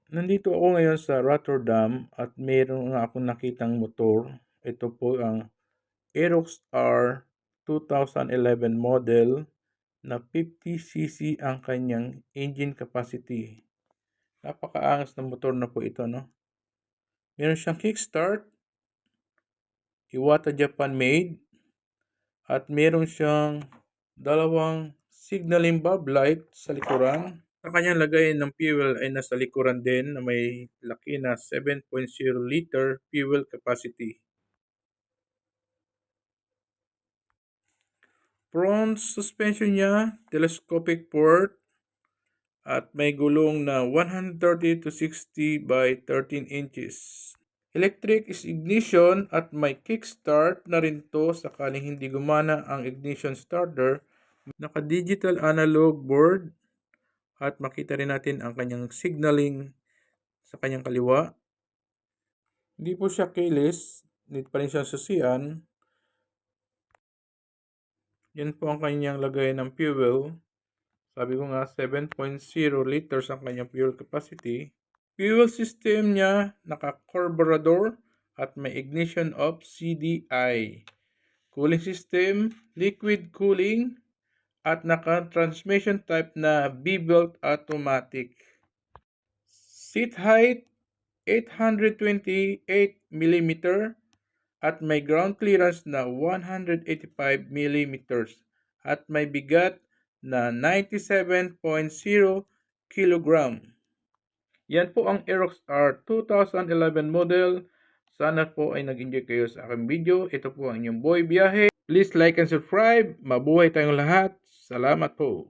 Nandito ako ngayon sa Rotterdam at meron nga akong nakitang motor. Ito po ang Aerox R 2011 model na 50cc ang kanyang engine capacity. Napakaangas na motor na po ito, no? Meron siyang kickstart, Iwata Japan made, at meron siyang dalawang signaling bulb light sa likuran. Ang kanyang lagay ng fuel ay nasa likuran din na may laki na 7.0 liter fuel capacity. Front suspension niya, telescopic port, at may gulong na 130 to 60 by 13 inches. Electric is ignition at may kickstart na rin to sakaling hindi gumana ang ignition starter. Naka-digital analog board at makita rin natin ang kanyang signaling sa kanyang kaliwa. Hindi po siya keyless, need pa rin siyang susian. Yan po ang kanyang lagay ng fuel. Sabi ko nga 7.0 liters ang kanyang fuel capacity. Fuel system niya naka-carburetor at may ignition of CDI. Cooling system, liquid cooling, at naka-transmission type na B-belt automatic. Seat height 828 mm at may ground clearance na 185 mm at may bigat na 97.0 kg. Yan po ang Aerox R 2011 model. Sana po ay nag-enjoy kayo sa aking video. Ito po ang inyong boy biyahe. Please like and subscribe. Mabuhay tayong lahat. Salamat po.